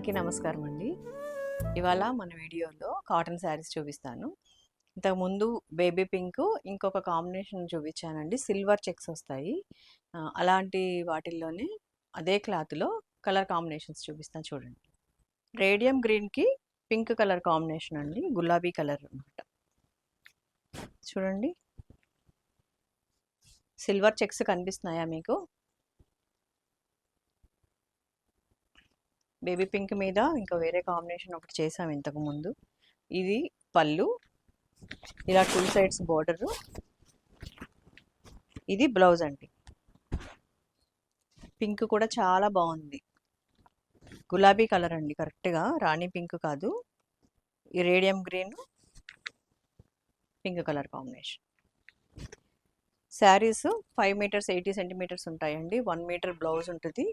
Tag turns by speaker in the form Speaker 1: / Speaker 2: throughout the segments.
Speaker 1: అందరికీ నమస్కారం అండి. ఇవాళ మన వీడియోలో కాటన్ శారీస్ చూపిస్తాను. ఇంతకుముందు బేబీ పింక్ ఇంకొక కాంబినేషన్ చూపించానండి. సిల్వర్ చెక్స్ వస్తాయి. అలాంటి వాటిల్లోనే అదే క్లాత్లో కలర్ కాంబినేషన్స్ చూపిస్తాను చూడండి. రేడియం గ్రీన్కి పింక్ కలర్ కాంబినేషన్ అండి, గులాబీ కలర్ అనమాట. చూడండి, సిల్వర్ చెక్స్ కనిపిస్తున్నాయా మీకు? బేబీ పింక్ మీద ఇంకా వేరే కాంబినేషన్ ఒకటి చేసాం ఇంతకు ముందు. ఇది పళ్ళు, ఇలా 2 సైడ్స్ బోర్డరు. ఇది బ్లౌజ్ అండి. పింక్ కూడా చాలా బాగుంది, గులాబీ కలర్ అండి, కరెక్ట్గా రాణి పింక్ కాదు. ఈ radium green pink colour combination. Saris 5 metres 80 centimetres ఉంటాయండి. 1 మీటర్ బ్లౌజ్ ఉంటుంది.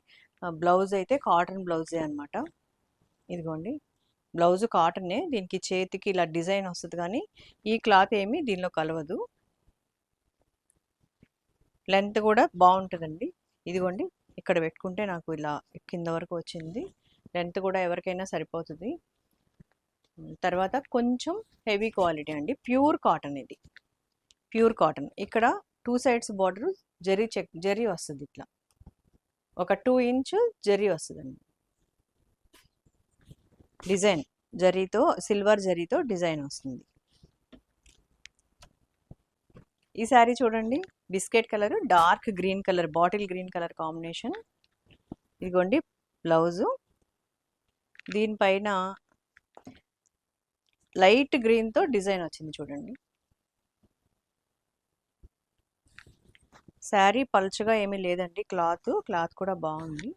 Speaker 1: బ్లౌజ్ అయితే కాటన్ బ్లౌజే అనమాట. ఇదిగోండి, బ్లౌజ్ కాటనే, దీనికి చేతికి ఇలా డిజైన్ వస్తుంది, కానీ ఈ క్లాత్ ఏమి దీనిలో కలవదు. లెంత్ కూడా బాగుంటుందండి. ఇదిగోండి, ఇక్కడ పెట్టుకుంటే నాకు ఇలా కింద వరకు వచ్చింది. లెంత్ కూడా ఎవరికైనా సరిపోతుంది. తర్వాత కొంచెం హెవీ క్వాలిటీ అండి, ప్యూర్ కాటన్. ఇది ప్యూర్ కాటన్. ఇక్కడ 2 సైడ్స్ బార్డర్ జరీ వస్తుంది. ఇట్లా ఒక 2 ఇంచ్ జరీ వస్తుందండి. డిజైన్ జరీతో, సిల్వర్ జరీతో డిజైన్ వస్తుంది. ఈ శారీ చూడండి, biscuit colour dark green colour, bottle green colour combination. ఇదిగోండి బ్లౌజు. దీనిపైన లైట్ గ్రీన్తో డిజైన్ వచ్చింది చూడండి. శారీ పల్చగా ఏమీ లేదండి, క్లాత్ కూడా బాగుంది.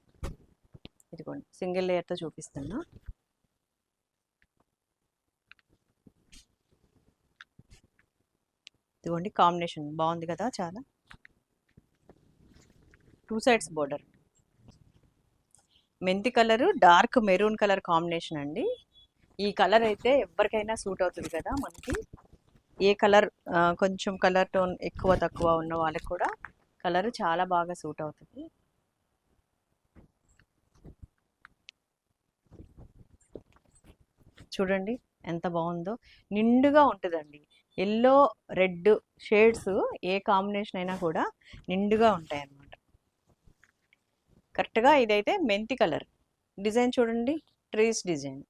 Speaker 1: ఇదిగోండి, సింగిల్ లేయర్తో చూపిస్తున్నా. ఇదిగోండి, కాంబినేషన్ బాగుంది కదా చాలా. 2 సైడ్స్ బోర్డర్. మెంతి colour dark maroon colour combination అండి. ఈ కలర్ అయితే ఎవరికైనా సూట్ అవుతుంది కదా మనకి. ఏ కలర్ కొంచెం కలర్ టోన్ ఎక్కువ తక్కువ ఉన్న వాళ్ళకి కూడా కలర్ చాలా బాగా సూట్ అవుతుంది. చూడండి ఎంత బాగుందో, నిండుగా ఉంటుందండి. ఎల్లో రెడ్ షేడ్స్ ఏ కాంబినేషన్ అయినా కూడా నిండుగా ఉంటాయి అన్నమాట. కరెక్ట్గా ఇదైతే మెంతి కలర్. డిజైన్ చూడండి, ట్రీస్ డిజైన్.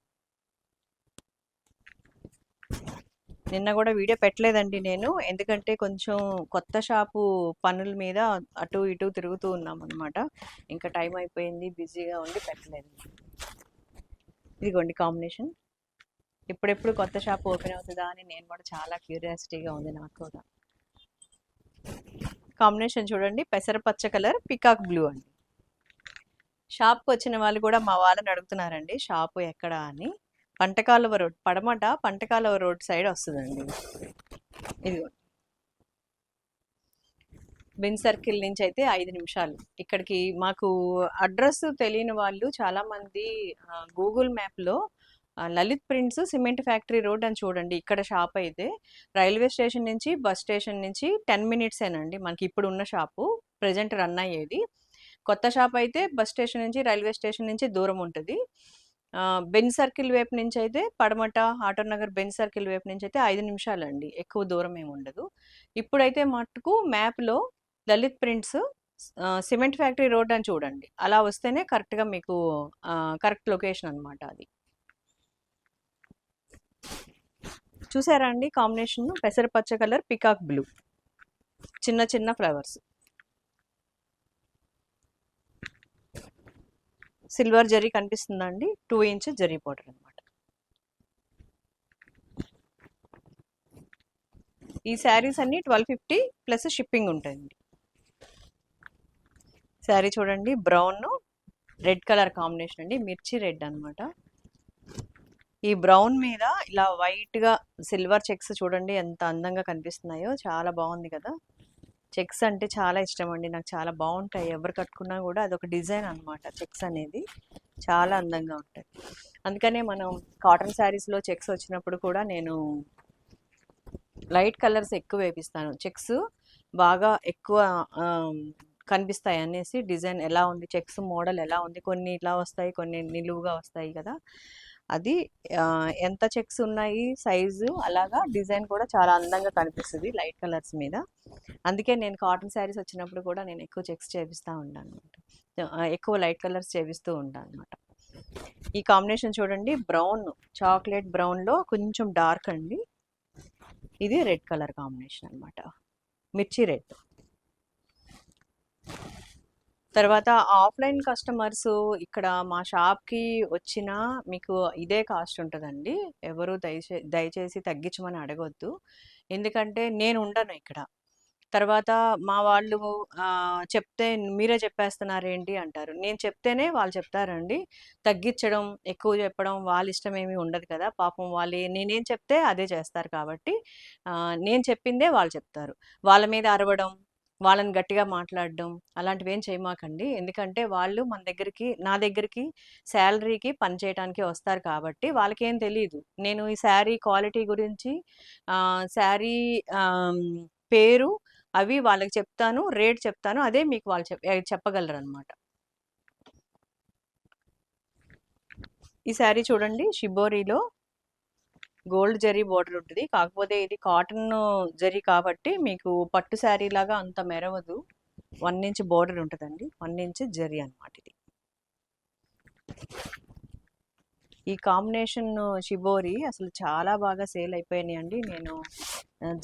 Speaker 1: నిన్న కూడా వీడియో పెట్టలేదండి నేను, ఎందుకంటే కొంచెం కొత్త షాపు పనుల మీద అటు ఇటు తిరుగుతూ ఉన్నాం అనమాట. ఇంకా టైం అయిపోయింది, బిజీగా ఉండి పెట్టలేదు. ఇదిగోండి కాంబినేషన్. ఎప్పుడెప్పుడు కొత్త షాప్ ఓపెన్ అవుతుందా అని నేను కూడా చాలా క్యూరియాసిటీగా ఉంది నాకు కూడా. కాంబినేషన్ చూడండి, పెసరపచ్చ కలర్ పికాక్ బ్లూ అండి. షాప్కి వచ్చిన వాళ్ళు కూడా మా వాళ్ళని అడుగుతున్నారండి షాపు ఎక్కడ అని. పంటకాలువ రోడ్, పడమట పంటకాలువ రోడ్ సైడ్ వస్తుందండి. ఇదిగో బెన్ సర్కిల్ నుంచి అయితే 5 నిమిషాలు. ఇక్కడికి మాకు అడ్రస్ తెలియని వాళ్ళు చాలామంది గూగుల్ మ్యాప్లో Lalit prints cement factory road అని చూడండి. ఇక్కడ షాప్ అయితే రైల్వే స్టేషన్ నుంచి, బస్ స్టేషన్ నుంచి 10 మినిట్సేనండి మనకి ఇప్పుడు ఉన్న షాపు, ప్రజెంట్ రన్ అయ్యేది. కొత్త షాప్ అయితే బస్ స్టేషన్ నుంచి, రైల్వే స్టేషన్ నుంచి దూరం ఉంటుంది. బెన్ సర్కిల్ వైపు నుంచి అయితే, పడమట ఆటో నగర్ బెన్ సర్కిల్ వైపు నుంచి అయితే 5 నిమిషాలండి, ఎక్కువ దూరం ఏమి ఉండదు. ఇప్పుడైతే మట్టుకు మ్యాప్లో Lalit prints cement factory road అని చూడండి. అలా వస్తేనే కరెక్ట్గా మీకు కరెక్ట్ లొకేషన్ అనమాట అది. చూసారా అండి కాంబినేషన్? పెసరపచ్చ కలర్ పికాక్ బ్లూ, చిన్న చిన్న ఫ్లవర్స్. సిల్వర్ జరీ కనిపిస్తుందండి, 2 ఇంచ్ జరీ బోర్డర్ అనమాట. ఈ శారీస్ అన్ని 1250 ప్లస్ షిప్పింగ్ ఉంటాయండి. శారీ చూడండి, బ్రౌన్ రెడ్ కలర్ కాంబినేషన్ అండి, మిర్చి రెడ్ అనమాట. ఈ బ్రౌన్ మీద ఇలా వైట్గా సిల్వర్ చెక్స్ చూడండి ఎంత అందంగా కనిపిస్తున్నాయో, చాలా బాగుంది కదా. చెక్స్ అంటే చాలా ఇష్టం అండి నాకు, చాలా బాగుంటాయి. ఎవరు కట్టుకున్నా కూడా అదొక డిజైన్ అనమాట. చెక్స్ అనేది చాలా అందంగా ఉంటాయి. అందుకనే మనం కాటన్ శారీస్లో చెక్స్ వచ్చినప్పుడు కూడా నేను లైట్ కలర్స్ ఎక్కువ వేపిస్తాను. చెక్స్ బాగా ఎక్కువ కనిపిస్తాయి అనేసి డిజైన్ ఎలా ఉంది, చెక్స్ మోడల్ ఎలా ఉంది, కొన్ని ఇలా వస్తాయి, కొన్ని నిలువుగా వస్తాయి కదా. అది ఎంత చెక్స్ ఉన్నాయి సైజు, అలాగా డిజైన్ కూడా చాలా అందంగా కనిపిస్తుంది లైట్ కలర్స్ మీద. అందుకే నేను కాటన్ శారీస్ వచ్చినప్పుడు కూడా నేను ఎక్కువ చెక్స్ చేపిస్తూ ఉంటాను అనమాట, ఎక్కువ లైట్ కలర్స్ చేపిస్తూ ఉంటాను అనమాట. ఈ కాంబినేషన్ చూడండి, బ్రౌన్, చాక్లెట్ బ్రౌన్లో కొంచెం డార్క్ అండి. ఇది రెడ్ కలర్ కాంబినేషన్ అనమాట, మిర్చి రెడ్. తర్వాత ఆఫ్లైన్ కస్టమర్స్ ఇక్కడ మా షాప్కి వచ్చినా మీకు ఇదే కాస్ట్ ఉంటుందండి. ఎవరు దయచేసి తగ్గించమని అడగొద్దు, ఎందుకంటే నేను ఉండను ఇక్కడ. తర్వాత మా వాళ్ళు చెప్తే మీరే చెప్పేస్తున్నారేంటి అంటారు. నేను చెప్తేనే వాళ్ళు చెప్తారండి. తగ్గించడం, ఎక్కువ చెప్పడం వాళ్ళ ఇష్టం ఏమీ ఉండదు కదా. పాపం వాళ్ళు నేనేం చెప్తే అదే చేస్తారు కాబట్టి నేను చెప్పిందే వాళ్ళు చెప్తారు. వాళ్ళ మీద అరవడం, వాళ్ళని గట్టిగా మాట్లాడడం అలాంటివి ఏం చేయమాకండి. ఎందుకంటే వాళ్ళు మన దగ్గరికి, నా దగ్గరికి శాలరీకి పని చేయడానికి వస్తారు కాబట్టి వాళ్ళకేం తెలియదు. నేను ఈ శారీ క్వాలిటీ గురించి, శారీ పేరు అవి వాళ్ళకి చెప్తాను, రేట్ చెప్తాను, అదే మీకు వాళ్ళు చెప్పగలరు అనమాట. ఈ శారీ చూడండి, షిబోరిలో గోల్డ్ జరీ బోర్డర్ ఉంటుంది. కాకపోతే ఇది కాటన్ జరీ కాబట్టి మీకు పట్టు శారీ లాగా అంత మెరవదు. 1 ఇంచ్ బోర్డర్ ఉంటుందండి, 1 ఇంచ్ జరీ అనమాట ఇది. ఈ కాంబినేషన్ షిబోరి అసలు చాలా బాగా సేల్ అయిపోయినాయండి. నేను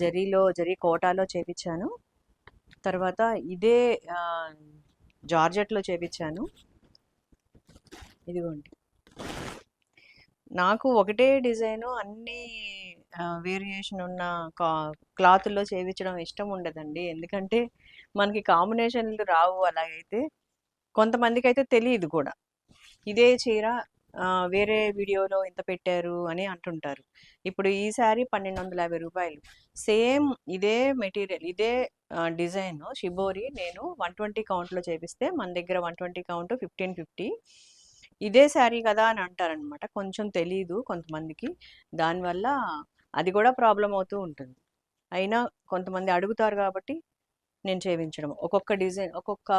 Speaker 1: జరీ కోటాలో చేపించాను. తర్వాత ఇదే జార్జెట్లో చేపించాను. ఇదిగోండి, నాకు ఒకటే డిజైను అన్ని వేరియేషన్ ఉన్న క్లాతుల్లో చేయించడం ఇష్టం ఉండదండి. ఎందుకంటే మనకి కాంబినేషన్లు రావు. అలాగైతే కొంతమందికి అయితే తెలియదు కూడా, ఇదే చీర వేరే వీడియోలో ఇంత పెట్టారు అని అంటుంటారు. ఇప్పుడు ఈ శారీ 1250 రూపాయలు. సేమ్ ఇదే మెటీరియల్, ఇదే డిజైన్ షిబోరి నేను 120 కౌంట్లో చేపిస్తే మన దగ్గర 120 కౌంట్ 1550. ఇదే శారీ కదా అని అంటారనమాట. కొంచెం తెలీదు కొంతమందికి, దానివల్ల అది కూడా ప్రాబ్లం అవుతూ ఉంటుంది. అయినా కొంతమంది అడుగుతారు కాబట్టి నేను చేయించడం, ఒక్కొక్క డిజైన్ ఒక్కొక్క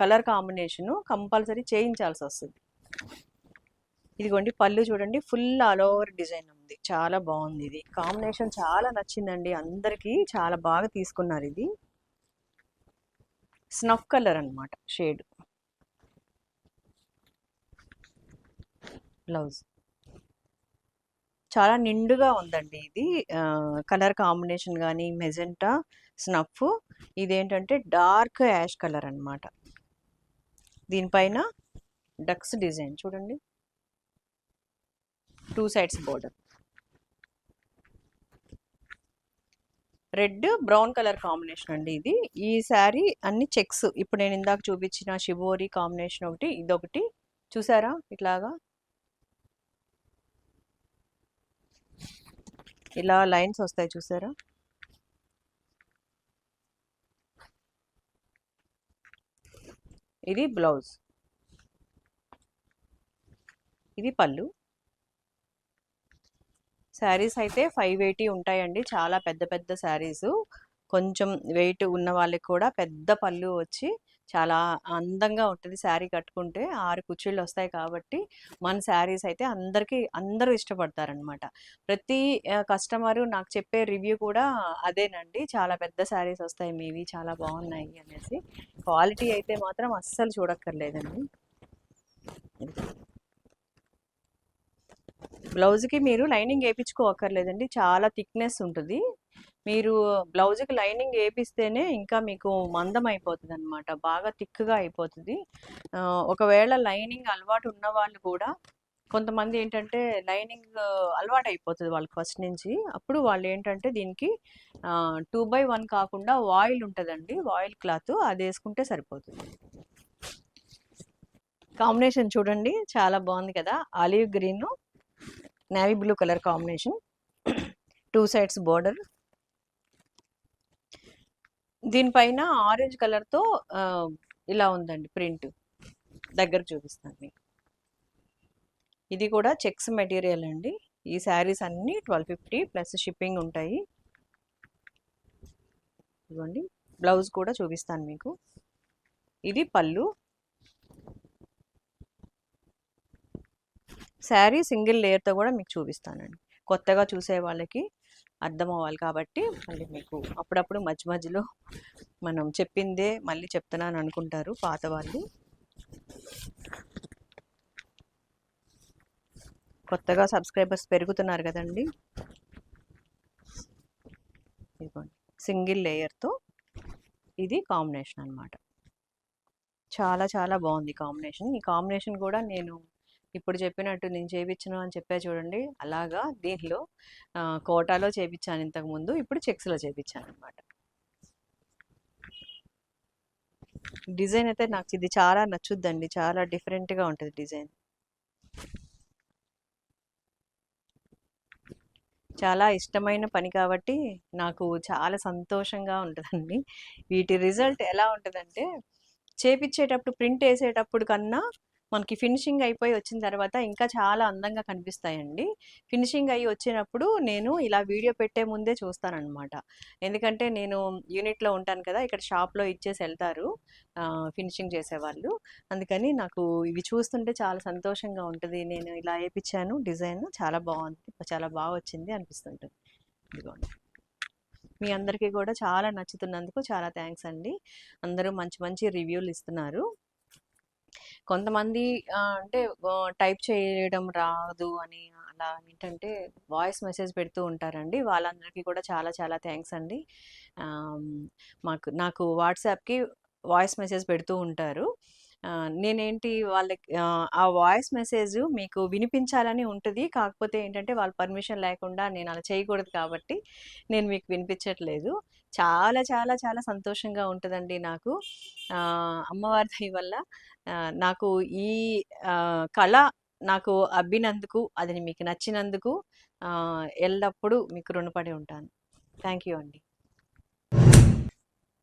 Speaker 1: కలర్ కాంబినేషను కంపల్సరీ చేయించాల్సి వస్తుంది. ఇదిగోండి, పళ్ళు చూడండి, ఫుల్ ఆల్ ఓవర్ డిజైన్ ఉంది, చాలా బాగుంది. ఇది కాంబినేషన్ చాలా నచ్చిందండి, అందరికీ చాలా బాగా తీసుకున్నారు. ఇది స్నఫ్ కలర్ అనమాట షేడ్. బ్లౌజ్ చాలా నిండుగా ఉందండి. ఇది కలర్ కాంబినేషన్ కానీ మెజెంటా, స్నఫ్, ఇదేంటంటే డార్క్ యాష్ కలర్ అనమాట. దీనిపైన డక్స్ డిజైన్ చూడండి, 2 sides border. Red brown colour combination అండి ఇది. ఈ శారీ అన్ని చెక్స్, ఇప్పుడు నేను ఇందాక చూపించిన షిబోరి కాంబినేషన్ ఒకటి, ఇదొకటి చూసారా, ఇట్లాగా ఇలా లైన్స్ వస్తాయి చూసారా. ఇది బ్లౌజ్, ఇది పళ్ళు. శారీస్ అయితే 580 ఉంటాయండి, చాలా పెద్ద పెద్ద శారీస్. కొంచెం వెయిట్ ఉన్న వాళ్ళకి కూడా పెద్ద పళ్ళు వచ్చి చాలా అందంగా ఉంటుంది. శారీ కట్టుకుంటే 6 కుర్చీలు వస్తాయి కాబట్టి మన శారీస్ అయితే అందరూ ఇష్టపడతారనమాట. ప్రతి కస్టమరు నాకు చెప్పే రివ్యూ కూడా అదేనండి, చాలా పెద్ద శారీస్ వస్తాయి మీవి, చాలా బాగున్నాయి అనేసి. క్వాలిటీ అయితే మాత్రం అస్సలు చూడక్కర్లేదండి. బ్లౌజ్కి మీరు లైనింగ్ వేయించుకోవక్కర్లేదండి, చాలా థిక్నెస్ ఉంటుంది. మీరు బ్లౌజ్కి లైనింగ్ వేపిస్తేనే ఇంకా మీకు మందం అయిపోతుంది అనమాట, బాగా థిక్గా అయిపోతుంది. ఒకవేళ లైనింగ్ అలవాటు ఉన్న వాళ్ళు కూడా, కొంతమంది ఏంటంటే లైనింగ్ అలవాటు అయిపోతుంది వాళ్ళకి ఫస్ట్ నుంచి, అప్పుడు వాళ్ళు ఏంటంటే దీనికి 2x1 కాకుండా వాయిల్ ఉంటుందండి, వాయిల్ క్లాత్, అది వేసుకుంటే సరిపోతుంది. కాంబినేషన్ చూడండి, చాలా బాగుంది కదా, olive green navy blue colour combination, 2 sides border. దీనిపైన ఆరెంజ్ కలర్తో ఇలా ఉందండి ప్రింట్, దగ్గర చూపిస్తాను మీకు. ఇది కూడా చెక్స్ మెటీరియల్ అండి. ఈ శారీస్ అన్నీ 1250 ప్లస్ షిప్పింగ్ ఉంటాయి. ఇదిగోండి, బ్లౌజ్ కూడా చూపిస్తాను మీకు. ఇది పళ్ళు. శారీ సింగిల్ లేయర్తో కూడా మీకు చూపిస్తానండి, కొత్తగా చూసే వాళ్ళకి అర్థం అవ్వాలి కాబట్టి. మళ్ళీ మీకు అప్పుడప్పుడు మధ్య మధ్యలో మనం చెప్పిందే మళ్ళీ చెప్తున్నాను అనుకుంటారు పాత వాళ్ళు. కొత్తగా సబ్స్క్రైబర్స్ పెరుగుతున్నారు కదండి. ఇదిగోండి, సింగిల్ లేయర్తో ఇది కాంబినేషన్ అనమాట. చాలా చాలా బాగుంది కాంబినేషన్. ఈ కాంబినేషన్ కూడా నేను ఇప్పుడు చెప్పినట్టు నేను చేయించను అని చెప్పా చూడండి, అలాగా దీనిలో కోటాలో చేయించాను ఇంతకుముందు, ఇప్పుడు చెక్స్లో చేయించాను అనమాట. డిజైన్ అయితే నాకు ఇది చాలా నచ్చుద్దండి, చాలా డిఫరెంట్గా ఉంటుంది డిజైన్. చాలా ఇష్టమైన పని కాబట్టి నాకు చాలా సంతోషంగా ఉంటుందండి. వీటి రిజల్ట్ ఎలా ఉంటుందంటే, చేపిచ్చేటప్పుడు ప్రింట్ వేసేటప్పుడు కన్నా మనకి ఫినిషింగ్ అయిపోయి వచ్చిన తర్వాత ఇంకా చాలా అందంగా కనిపిస్తాయండి. ఫినిషింగ్ అయ్యి వచ్చినప్పుడు నేను ఇలా వీడియో పెట్టే ముందే చూస్తానన్నమాట. ఎందుకంటే నేను యూనిట్లో ఉంటాను కదా, ఇక్కడ షాప్లో ఇచ్చేసి వెళ్తారు ఫినిషింగ్ చేసేవాళ్ళు. అందుకని నాకు ఇవి చూస్తుంటే చాలా సంతోషంగా ఉంటుంది. నేను ఇలా వేయించాను, డిజైన్ చాలా బాగుంది, చాలా బాగా వచ్చింది అనిపిస్తుంటుంది. ఇదిగోండి, మీ అందరికీ కూడా చాలా నచ్చుతున్నందుకు చాలా థ్యాంక్స్ అండి. అందరూ మంచి మంచి రివ్యూలు ఇస్తున్నారు. కొంతమంది అంటే టైప్ చేయడం రాదు అని అలా ఏంటంటే వాయిస్ మెసేజ్ పెడుతూ ఉంటారండి. వాళ్ళందరికీ కూడా చాలా చాలా థ్యాంక్స్ అండి. నాకు వాట్సాప్కి వాయిస్ మెసేజ్ పెడుతూ ఉంటారు. నేనేంటి వాళ్ళకి ఆ వాయిస్ మెసేజ్ మీకు వినిపించాలని ఉంటుంది. కాకపోతే ఏంటంటే వాళ్ళ పర్మిషన్ లేకుండా నేను అలా చేయకూడదు కాబట్టి నేను మీకు వినిపించట్లేదు. చాలా చాలా చాలా సంతోషంగా ఉంటుందండి నాకు. అమ్మవారి దయ వల్ల నాకు ఈ కళ నాకు అబ్బినందుకు, అది మీకు నచ్చినందుకు ఎల్లప్పుడూ మీకు రుణపడి ఉంటాను. థ్యాంక్ యూ అండి.